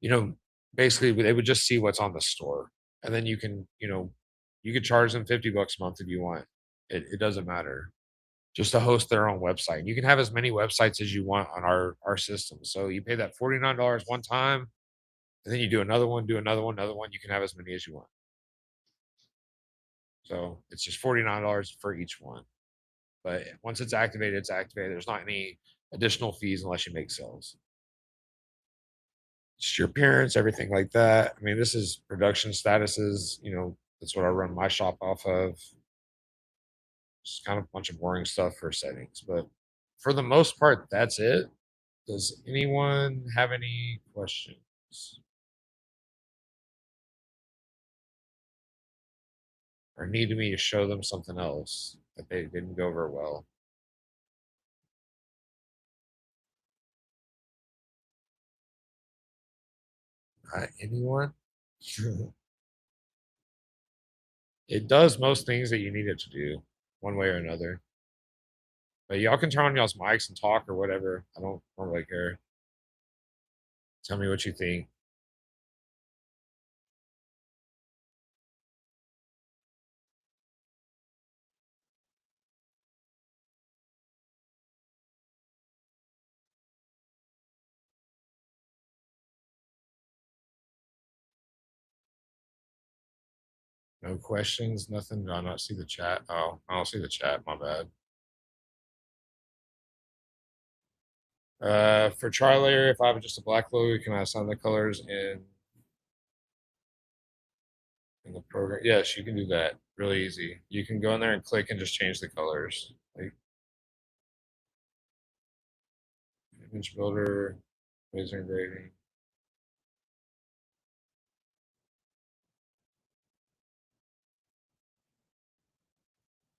you know, basically they would just see what's on the store. And then you could charge them $50 a month if you want. It doesn't matter. Just to host their own website. You can have as many websites as you want on our system. So you pay that $49 one time, and then you do another one, another one. You can have as many as you want. So it's just $49 for each one. But once it's activated, it's activated. There's not any additional fees unless you make sales. Just your appearance, everything like that. I mean, this is production statuses. That's what I run my shop off of. Just kind of a bunch of boring stuff for settings. But for the most part, that's it. Does anyone have any questions? Or need me to show them something else that they didn't go over well? Anyone? It does most things that you need it to do, one way or another. But y'all can turn on y'all's mics and talk or whatever. I don't really care. Tell me what you think. No questions, nothing. Do I not see the chat? Oh, I don't see the chat. My bad. For tri-layer, if I have just a black logo, can I assign the colors in the program? Yes, you can do that. Really easy. You can go in there and click and just change the colors. Like image builder, laser engraving.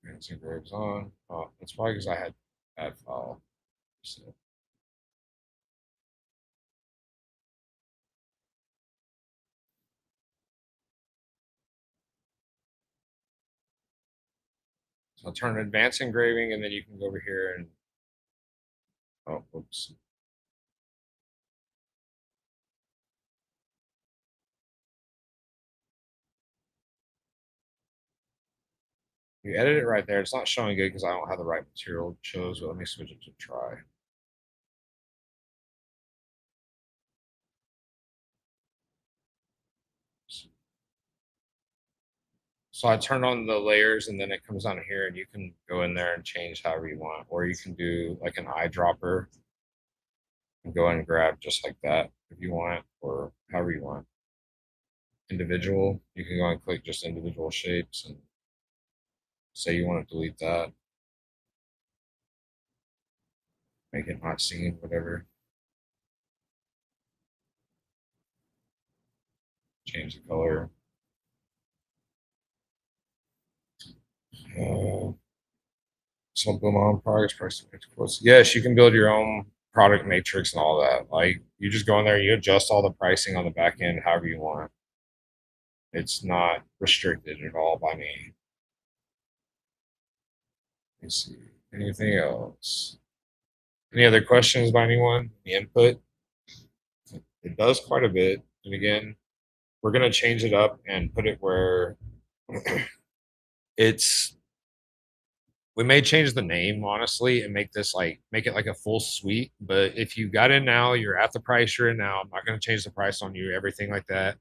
Fancy engraves on. Oh, that's probably because I had bad file. So. So I'll turn advanced engraving and then you can go over here and, oh, whoops. You edit it right there. It's not showing good because I don't have the right material it shows, but let me switch it to try. So I turn on the layers and then it comes on here and you can go in there and change however you want, or you can do like an eyedropper and go and grab just like that if you want, or however you want. Individual, you can go and click just individual shapes and say you want to delete that, make it not seen, whatever. Change the color. Something on price quotes. Yes, you can build your own product matrix and all that. Like you just go in there, you adjust all the pricing on the back end however you want. It's not restricted at all by me. Let's see. Anything else? Any other questions by anyone? The input? It does quite a bit. And again, we're gonna change it up and put it where it's we may change the name honestly and make it like a full suite. But if you got in now, you're at the price you're in now. I'm not gonna change the price on you, everything like that.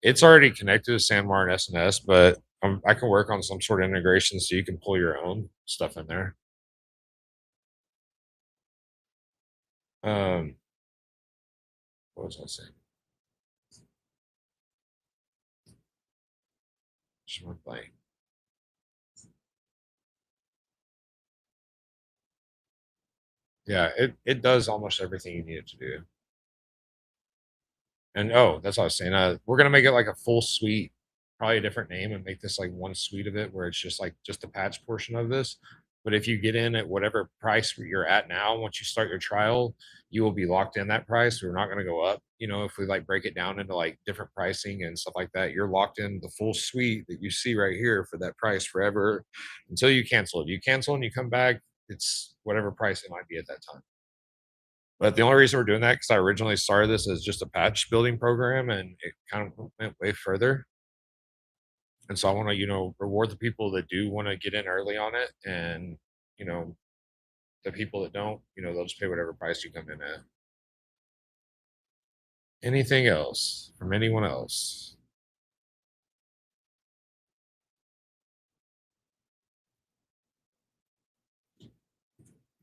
It's already connected to SandMar and SNS, but I can work on some sort of integration so you can pull your own stuff in there. Um, what was I saying? Just went blank. Yeah, it does almost everything you need it to do. And oh, that's what I was saying. We're gonna make it like a full suite, probably a different name, and make this like one suite of it where it's just like just the patch portion of this. But if you get in at whatever price you're at now, once you start your trial, you will be locked in that price. We're not going to go up. You know, if we like break it down into like different pricing and stuff like that, you're locked in the full suite that you see right here for that price forever until you cancel it. You cancel and you come back, it's whatever price it might be at that time. But the only reason we're doing that because I originally started this as just a patch building program and it kind of went way further. And so I want to, reward the people that do want to get in early on it. And, you know, the people that don't, they'll just pay whatever price you come in at. Anything else from anyone else?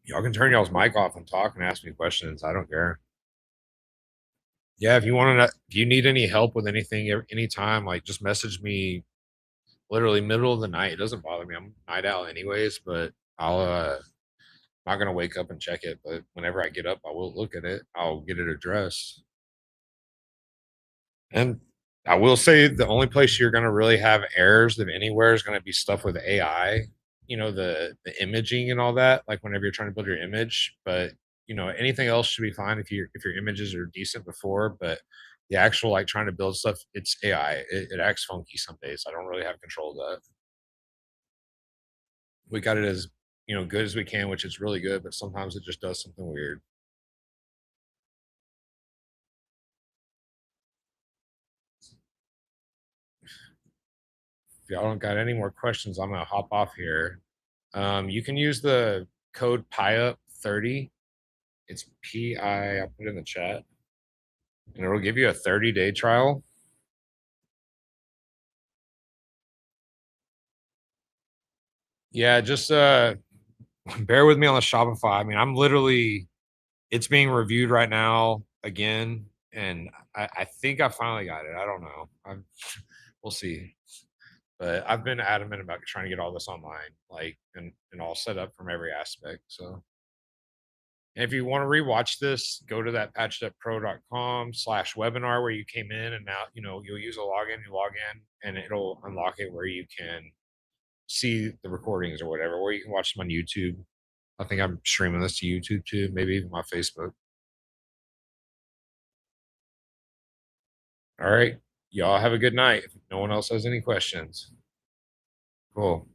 Y'all can turn y'all's mic off and talk and ask me questions. I don't care. Yeah, if you need any help with anything, anytime, like just message me literally middle of the night. It doesn't bother me. I'm night out anyways, but not gonna wake up and check it, but whenever I get up, I will look at it. I'll get it addressed. And I will say the only place you're gonna really have errors of anywhere is gonna be stuff with AI, the imaging and all that, like whenever you're trying to build your image. But anything else should be fine if your images are decent before, but the actual like trying to build stuff, it's AI. It acts funky some days. I don't really have control of that. We got it as good as we can, which is really good, but sometimes it just does something weird. If y'all don't got any more questions, I'm gonna hop off here. You can use the code PIUP30. It's PI. I'll put it in the chat, and it'll give you a 30-day trial. Yeah, just bear with me on the Shopify. I mean, it's being reviewed right now again, and I think I finally got it. I don't know. We'll see. But I've been adamant about trying to get all this online, like and all set up from every aspect. So and if you want to rewatch this, go to that patchedupro.com/webinar where you came in, and now you'll use a login, you log in, and it'll unlock it where you can see the recordings or whatever, or you can watch them on YouTube. I think I'm streaming this to YouTube too, maybe even my Facebook. All right. Y'all have a good night. If no one else has any questions. Cool.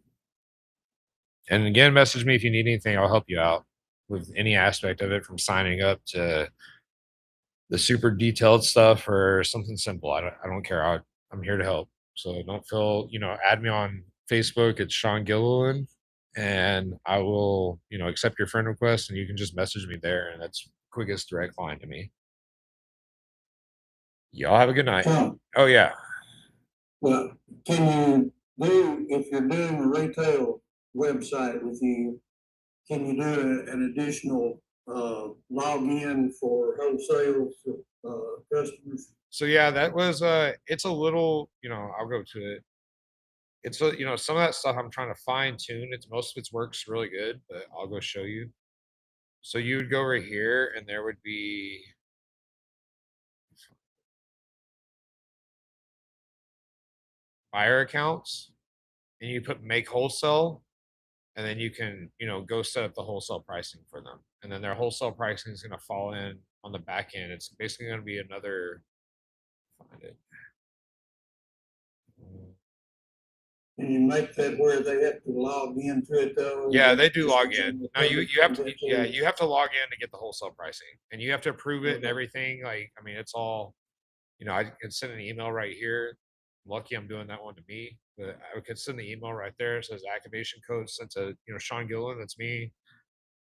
And again, message me if you need anything. I'll help you out with any aspect of it, from signing up to the super detailed stuff or something simple. I don't care. I'm here to help. So don't feel, add me on Facebook, it's Sean Gilliland, and I will, accept your friend request, and you can just message me there, and that's quickest direct line to me. Y'all have a good night.
Tom,
Oh yeah.
well, can you do, if you're doing a retail website with you, can you do an additional, login for wholesale, customers?
So yeah, that was it's a little, I'll go to it. It's some of that stuff I'm trying to fine tune. It's most of its works really good, but I'll go show you. So you would go right here and there would be buyer accounts and you put make wholesale and then you can, go set up the wholesale pricing for them. And then their wholesale pricing is going to fall in on the back end. It's basically going to be another find it.
Can you make that where they have to log into it though?
Yeah, they do log in. No, you have to, yeah, you have to log in to get the wholesale pricing and you have to approve it and
Okay.
everything. Like, I mean, it's all, I can send an email right here. Lucky I'm doing that one to me, but I could send the email right there. It says activation code sent to, Sean Gillen. That's me,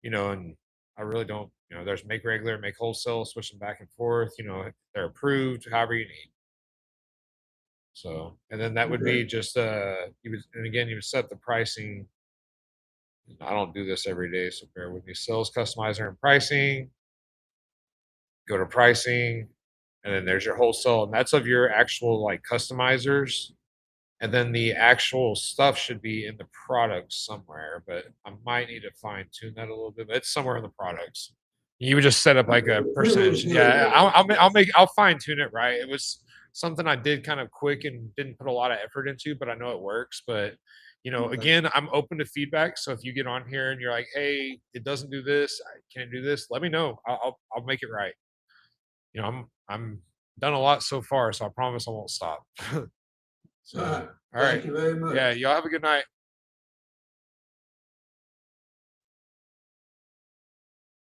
and I really don't, there's make regular, make wholesale, switching back and forth, they're approved, however you need. So, and then that would be
Okay.
just, you would, and again, you would set the pricing. I don't do this every day, so bear with me. Sales customizer and pricing. Go to pricing, and then there's your wholesale, and that's of your actual like customizers. And then the actual stuff should be in the products somewhere, but I might need to fine tune that a little bit. But it's somewhere in the products. You would just set up like a percentage. Yeah, I'll fine tune it right. It was something I did kind of quick and didn't put a lot of effort into, but I know it works. But
Okay.
again, I'm open to feedback. So if you get on here and you're like, "Hey, it doesn't do this. I can't do this," let me know. I'll make it right. I'm done a lot so far, so I promise I won't stop. So,
All right.
all right.
Thank you very much.
Yeah, y'all have a good night.